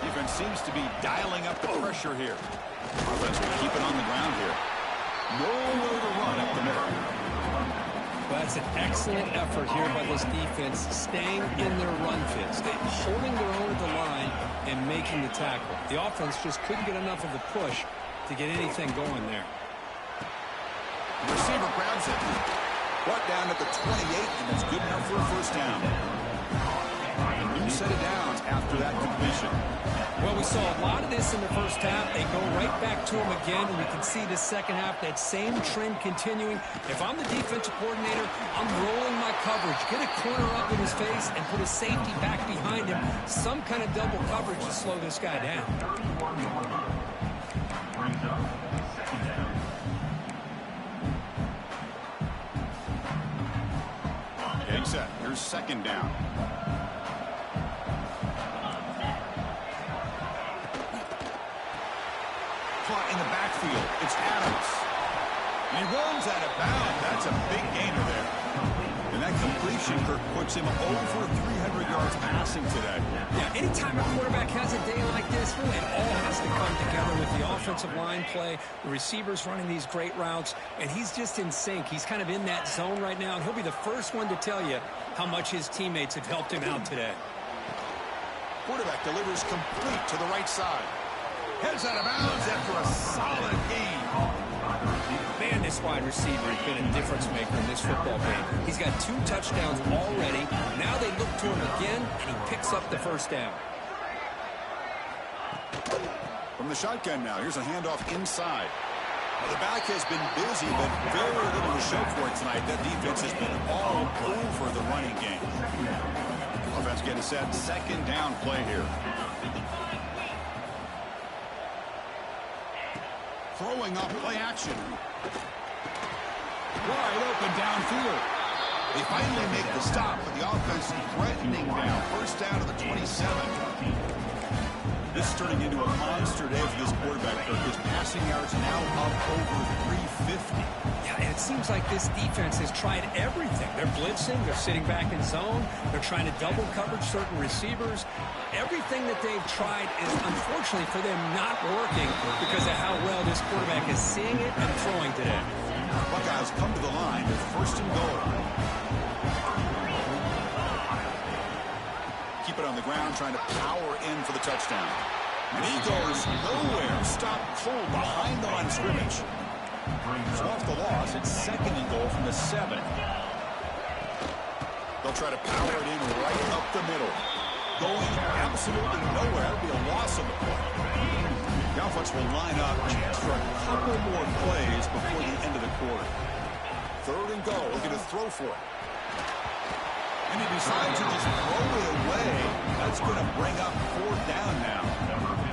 Defense seems to be dialing up the pressure here. Offense will keep it on the ground here. Nowhere to run up the middle. Well, that's an excellent effort here by this defense, staying in their run fits, holding their own at the line and making the tackle. The offense just couldn't get enough of a push to get anything going there. The receiver grabs it. Brought down at the 28, and that's good enough for a first down. A new set of downs after that completion. Well, we saw a lot of this in the first half. They go right back to him again, and we can see the second half, that same trend continuing. If I'm the defensive coordinator, I'm rolling my coverage. Get a corner up in his face and put a safety back behind him. Some kind of double coverage to slow this guy down. Game set. Here's second down. In the backfield, it's Adams. And he runs out of bounds. That's a big gainer there. And that completion, Kirk, puts him over 300 yards passing today. Yeah, anytime a quarterback has a day like this, really it all has to come together with the offensive line play, the receivers running these great routes, and he's just in sync. He's kind of in that zone right now, and he'll be the first one to tell you how much his teammates have helped him out today. Quarterback delivers complete to the right side. Heads out of bounds after a solid gain. Man, this wide receiver has been a difference maker in this football game. He's got 2 touchdowns already. Now they look to him again, and he picks up the first down. From the shotgun now, here's a handoff inside. Well, the back has been busy, but very little to show for it tonight. That defense has been all over the running game. Offense getting set. Second down play here. Throwing up play action. Wide open downfield. They finally make the stop, but the offense threatening now. First down to the 27. This is turning into a monster day for this quarterback. His passing yards now up over 350. Yeah, and it seems like this defense has tried everything. They're blitzing, they're sitting back in zone, they're trying to double coverage certain receivers. Everything that they've tried is, unfortunately for them, not working because of how well this quarterback is seeing it and throwing today. Buckeyes come to the line with first and goal. keep it on the ground, trying to power in for the touchdown. And he goes nowhere. Stopped cold behind the line of scrimmage. So off the loss, it's 2nd and goal from the 7. They'll try to power it in right up the middle. Going absolutely nowhere. That'll be a loss on the play. The offense will line up. Chance for a couple more plays before the end of the quarter. 3rd and goal. Looking to throw for it. And he decides to just throw it away. That's going to bring up 4th down now.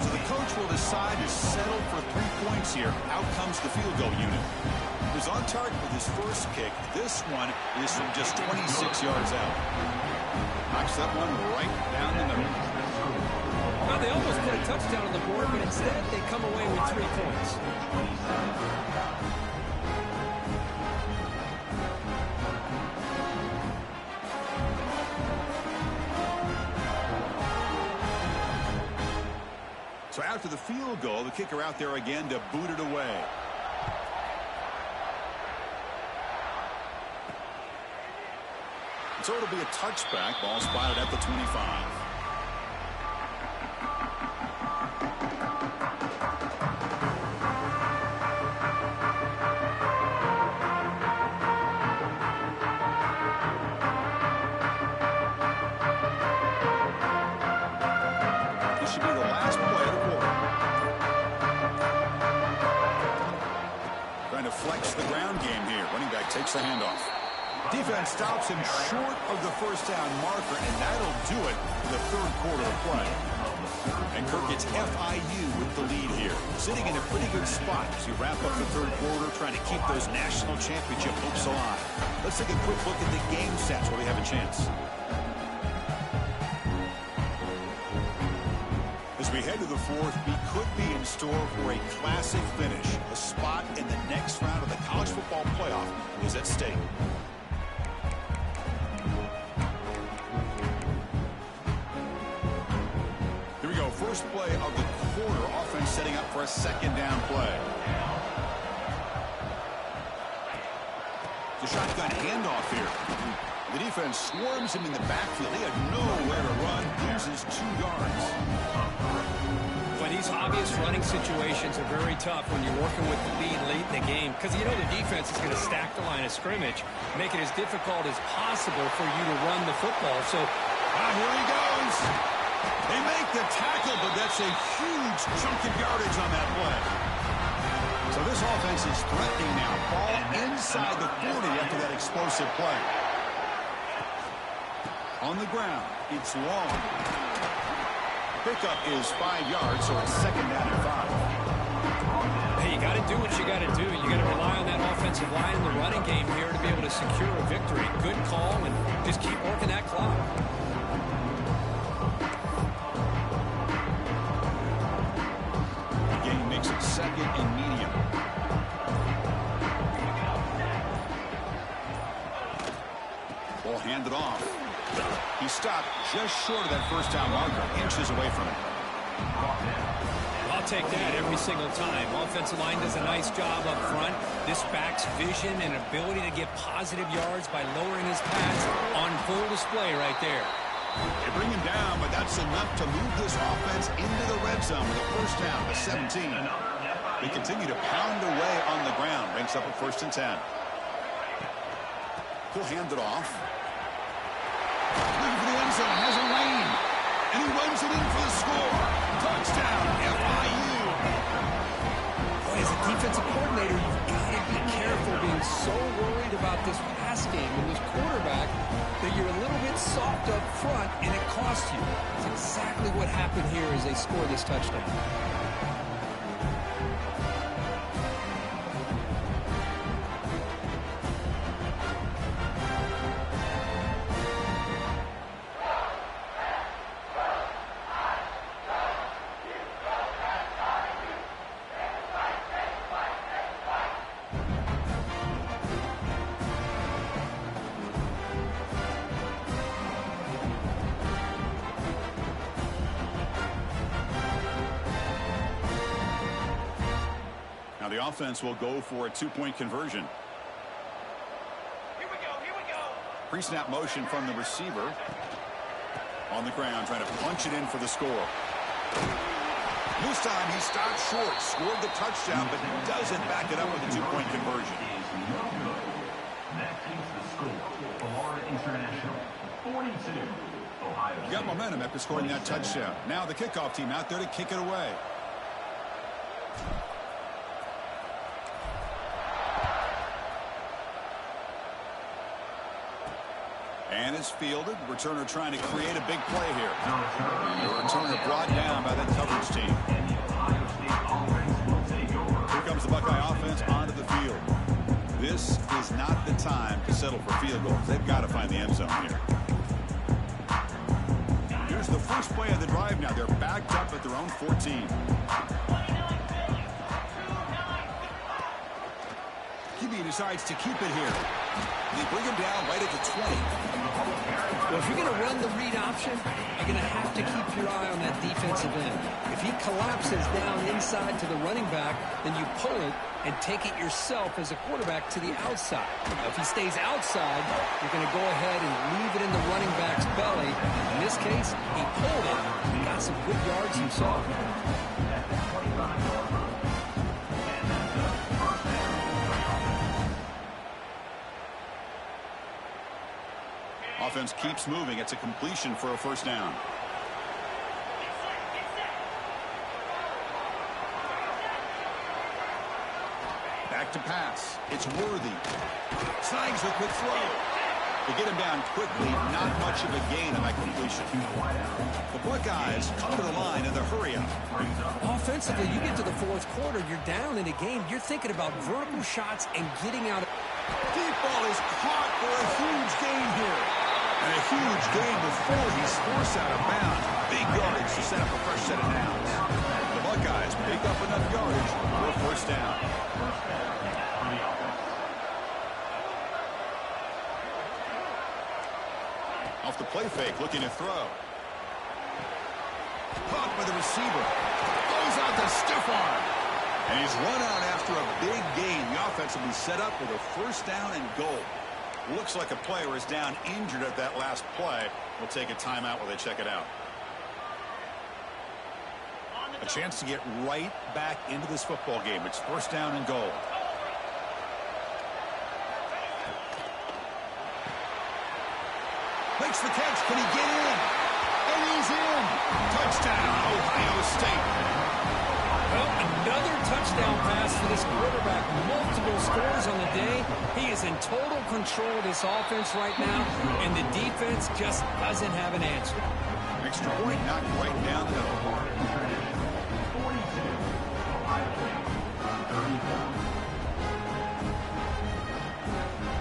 So the coach will decide to settle for 3 points here. Out comes the field goal unit. He was on target with his first kick. This one is from just 26 yards out. Knocks that one right down the middle. Well, they almost put a touchdown on the board, but instead they come away with 3 points. So after the field goal, the kicker out there again to boot it away. So it'll be a touchback. Ball spotted at the 25. This should be the last play of the quarter. Trying to flex the ground game here. Running back takes the handoff. Defense stops him short of the first down marker, and that'll do it for the 3rd quarter of play. And Kirk gets FIU with the lead here, sitting in a pretty good spot as you wrap up the 3rd quarter, trying to keep those national championship hopes alive. Let's take a quick look at the game stats while we have a chance. As we head to the 4th, we could be in store for a classic finish. A spot in the next round of the college football playoff is at stake. First play of the quarter. Offense setting up for a 2nd down play. The shotgun handoff here. The defense swarms him in the backfield. He had nowhere to run. Loses 2 yards. But these obvious running situations are very tough when you're working with the lead late in the game, because you know the defense is going to stack the line of scrimmage, make it as difficult as possible for you to run the football. So here he goes. They make the tackle, but that's a huge chunk of yardage on that play. So this offense is threatening now. Ball inside the 40 after that explosive play. On the ground, it's long. Pickup is 5 yards, so it's 2nd down and 5. Hey, you got to do what you got to do. You got to rely on that offensive line in the running game here to be able to secure a victory. Good call, and just keep working that clock. Makes it 2nd and medium. Ball handed off. He stopped just short of that first down marker, inches away from it. I'll take that every single time. Offensive line does a nice job up front. This back's vision and ability to get positive yards by lowering his pads on full display right there. They bring him down, but that's enough to move this offense into the red zone with a first down to 17. They continue to pound away on the ground. Ranks up at 1st and 10. He'll hand it off. Looking for the end zone. Has a lane. And he runs it in for the score. Touchdown, FIU. Boy, as a defensive coordinator, you've got to be careful being so worried about this pass game and this quarterback that you're a little bit soft up front and it costs you. That's exactly what happened here as they score this touchdown. Now the offense will go for a 2-point conversion. Here we go. Pre-snap motion from the receiver. On the ground, trying to punch it in for the score. This time he stopped short, scored the touchdown, but doesn't back it up with a two-point conversion. That takes the score. Florida International, 42. Ohio You got momentum after scoring that touchdown. Now the kickoff team out there to kick it away. And it's fielded. Returner trying to create a big play here. The returner brought down by that coverage team. Here comes the Buckeye offense onto the field. This is not the time to settle for field goals. They've got to find the end zone here. Here's the first play of the drive now. They're backed up at their own 14. QB decides to keep it here. They bring him down right at the 20. Well, if you're going to run the read option, you're going to have to keep your eye on that defensive end. If he collapses down inside to the running back, then you pull it and take it yourself as a quarterback to the outside. Now, if he stays outside, you're going to go ahead and leave it in the running back's belly. In this case, he pulled it and got some good yards himself. Offense keeps moving. It's a completion for a first down. Back to pass. It's Worthy. Snags the quick throw. They get him down quickly. Not much of a gain on that completion. The Buckeyes come to the line in the hurry-up. Offensively, you get to the fourth quarter, you're down in a game. You're thinking about vertical shots and getting out. Deep ball is caught for a huge gain here. And a huge gain before he's forced out of bounds. Big yardage to set up a fresh set of downs. The Buckeyes pick up enough yardage for a first down. Off the play fake, looking to throw. Caught by the receiver. Goes out to stiff arm. And he's run out after a big gain. The offense will be set up with a first down and goal. Looks like a player is down injured at that last play. We'll take a timeout while they check it out. A chance to get right back into this football game. It's first down and goal. Makes the catch. Can he get in? And he's in. Touchdown, Ohio State. Well, another touchdown pass for this quarterback. Multiple scores on the day. He is in total control of this offense right now, and the defense just doesn't have an answer. Extra point knocked right down the middle.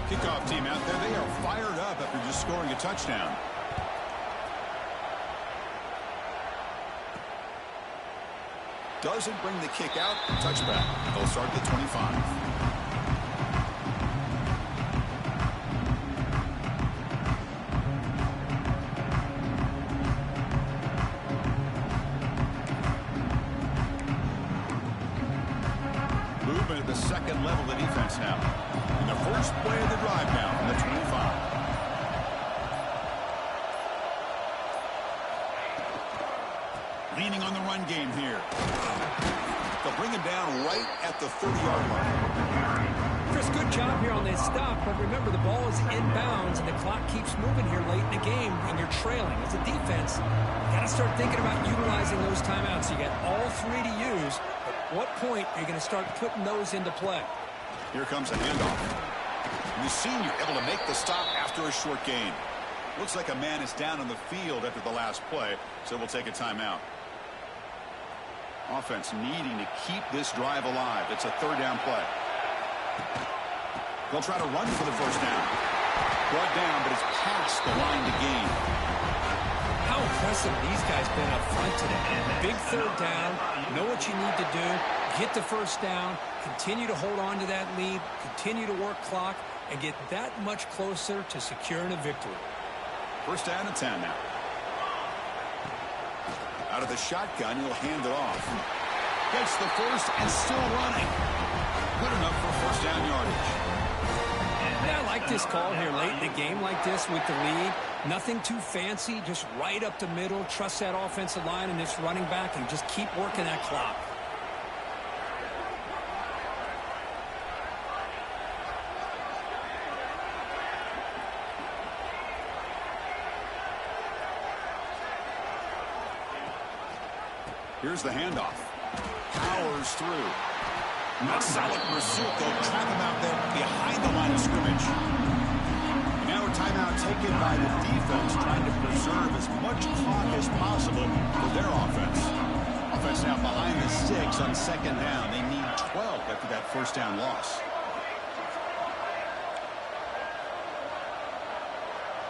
Kickoff team out there. They are fired up after just scoring a touchdown. Doesn't bring the kick out. Touchback. They'll start at the 25. Movement at the second level of the defense now. And the first play of the drive now from the 25. Leaning on the run game here. They'll bring him down right at the 30-yard line. Chris, good job here on this stop, but remember the ball is inbounds and the clock keeps moving here late in the game and you're trailing. As a defense, you got to start thinking about utilizing those timeouts. You got all three to use. At what point are you going to start putting those into play? Here comes a handoff. And the senior able to make the stop after a short gain. Looks like a man is down on the field after the last play, so we'll take a timeout. Offense needing to keep this drive alive. It's a third down play. They'll try to run for the first down. Brought down, but it's past the line to gain. How impressive these guys been up front today. Big third down. Know what you need to do. Get the first down. Continue to hold on to that lead. Continue to work clock and get that much closer to securing a victory. First down and 10 now. Out of the shotgun, he'll hand it off. Gets the first and still running. Good enough for first down yardage. Yeah, I like this call here late in the game like this with the lead. Nothing too fancy, just right up the middle. Trust that offensive line and this running back and just keep working that clock. Here's the handoff. Powers through. That solid pursuit. They'll trap him out there behind the line of scrimmage. Now a timeout taken by the defense, trying to preserve as much clock as possible for their offense. Offense now behind the 6 on second down. They need 12 after that first down loss.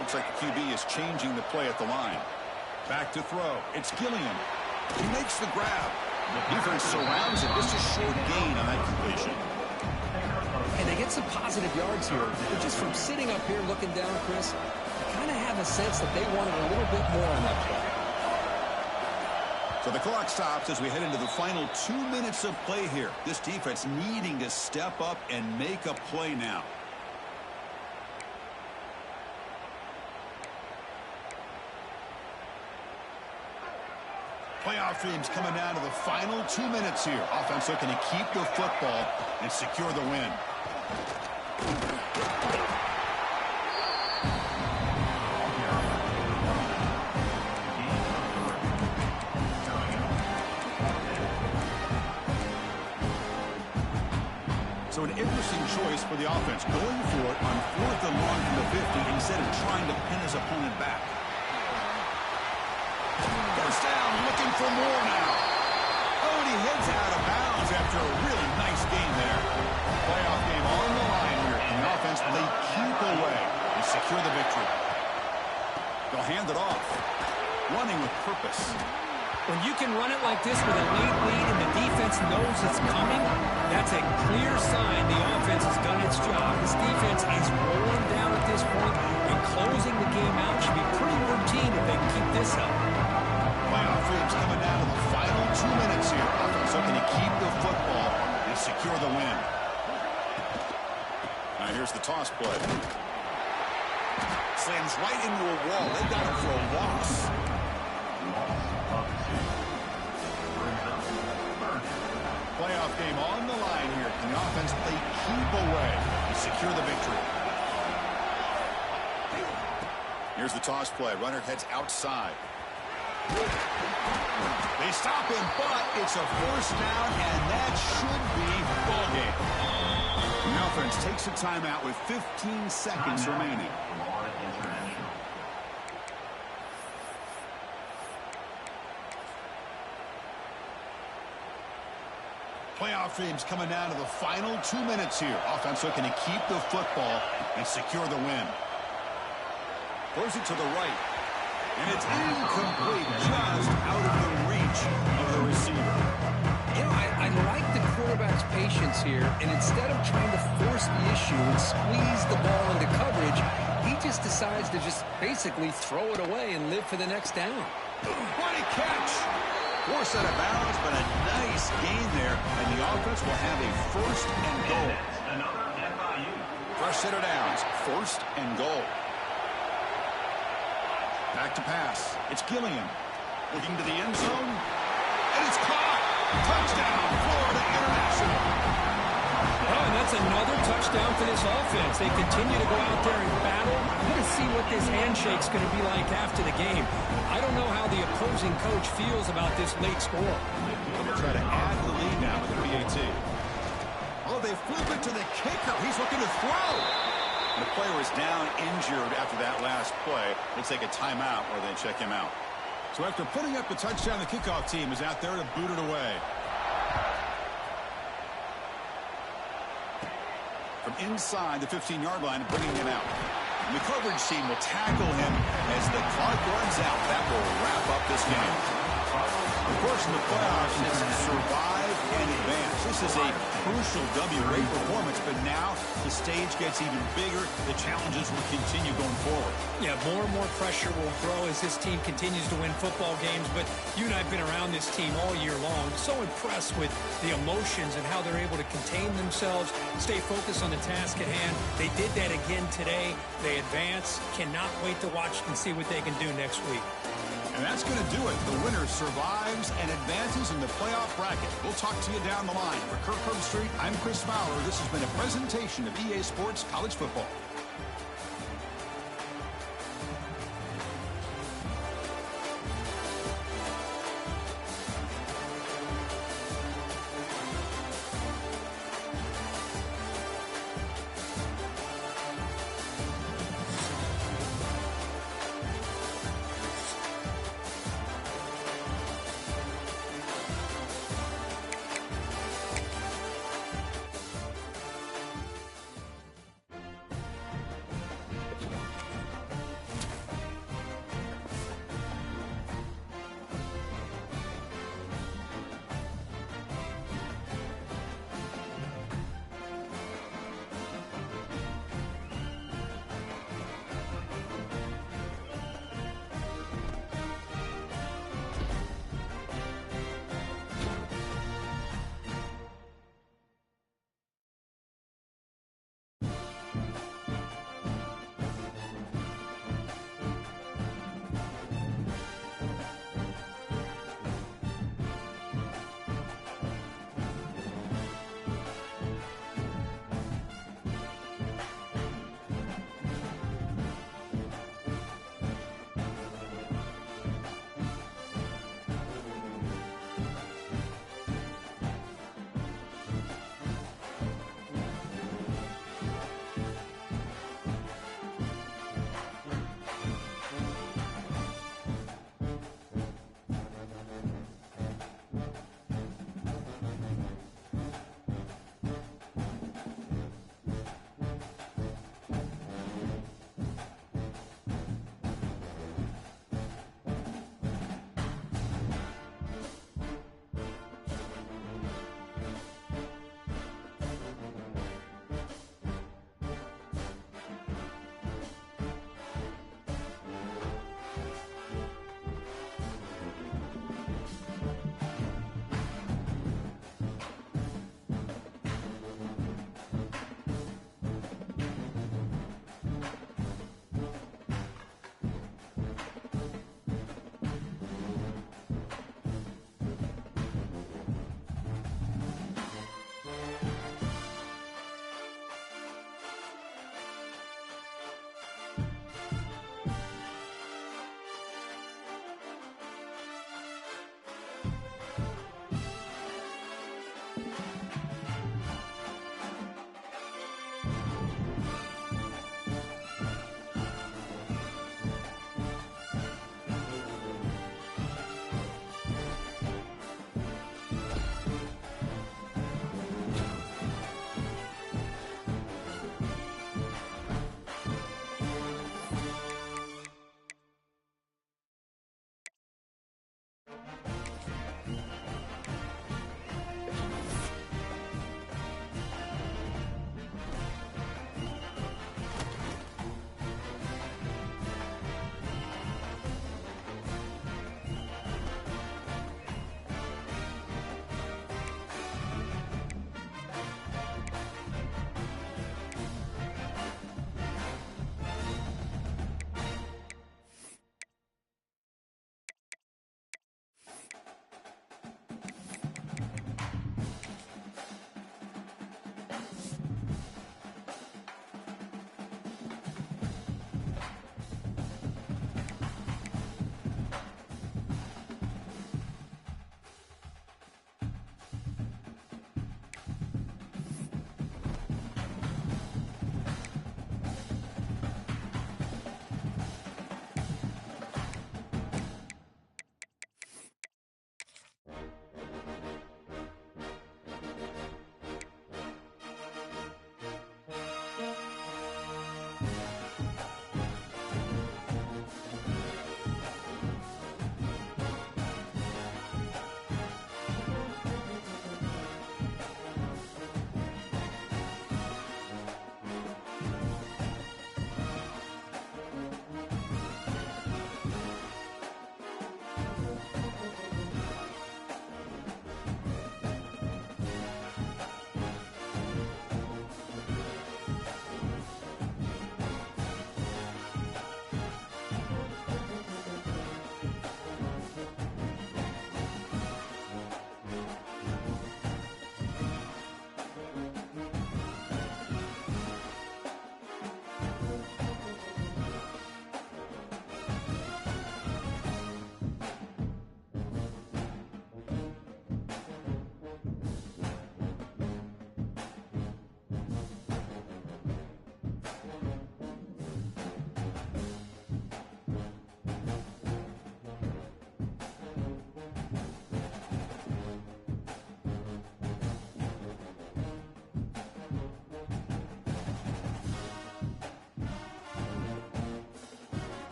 Looks like the QB is changing the play at the line. Back to throw. It's Gilliam. He makes the grab. The defense surrounds him. Just a short gain on that completion. And they get some positive yards here. But just from sitting up here looking down, Chris, I kind of have a sense that they wanted a little bit more on that play. So the clock stops as we head into the final 2 minutes of play here. This defense needing to step up and make a play now. Playoff dreams coming down to the final 2 minutes here. Offense looking to keep the football and secure the win. So an interesting choice for the offense, going for it on 4th and long from the 50 instead of trying to pin his opponent back. First down, looking for more now. Oh, and he heads out of bounds after a really nice game there. Playoff game on the line here, and the offense played keep away and secure the victory. They'll hand it off, running with purpose. When you can run it like this with a late lead and the defense knows it's coming, that's a clear sign the offense has done its job. This defense is rolling down at this point, and closing the game out should be pretty routine if they can keep this up. Playoff dreams coming down to the final 2 minutes here. Offense looking to keep the football and secure the win. Now here's the toss play. Slams right into a wall. They got him for a loss. Playoff game on the line here. Can the offense play keep away and secure the victory? Here's the toss play. Runner heads outside. They stop him, but it's a first down, and that should be ball game. The offense takes a timeout with 15 seconds remaining. Playoff dreams coming down to the final 2 minutes here. Offense looking to keep the football and secure the win. Throws it to the right. And it's incomplete, just out of the reach of the receiver. You know, I like the quarterback's patience here, and instead of trying to force the issue and squeeze the ball into coverage, he just decides to just basically throw it away and live for the next down. What a catch! Forced out of bounds, but a nice gain there, and the offense will have a first and goal. Another FIU. Fresh set of downs, first and goal. Back to pass. It's Gilliam. Looking to the end zone. And it's caught. Touchdown, Florida International. Oh, and that's another touchdown for this offense. They continue to go out there and battle. I'm going to see what this handshake's going to be like after the game. I don't know how the opposing coach feels about this late score. They'll try to add the lead now with the PAT. Oh, they flip it to the kicker. He's looking to throw. The player is down injured after that last play. They take a timeout or they check him out. So after putting up the touchdown, the kickoff team is out there to boot it away. From inside the 15-yard line, bringing him out. And the coverage team will tackle him as the clock runs out. That will wrap up this game. Of course, in the playoffs, it's survive and advance. This is a crucial W-rate performance, but now the stage gets even bigger. The challenges will continue going forward. Yeah, more and more pressure will grow as this team continues to win football games, but you and I have been around this team all year long. So impressed with the emotions and how they're able to contain themselves, stay focused on the task at hand. They did that again today. They advance. Cannot wait to watch and see what they can do next week. And that's going to do it. The winner survives and advances in the playoff bracket. We'll talk to you down the line. For Kirk Herbstreit, I'm Chris Fowler. This has been a presentation of EA Sports College Football.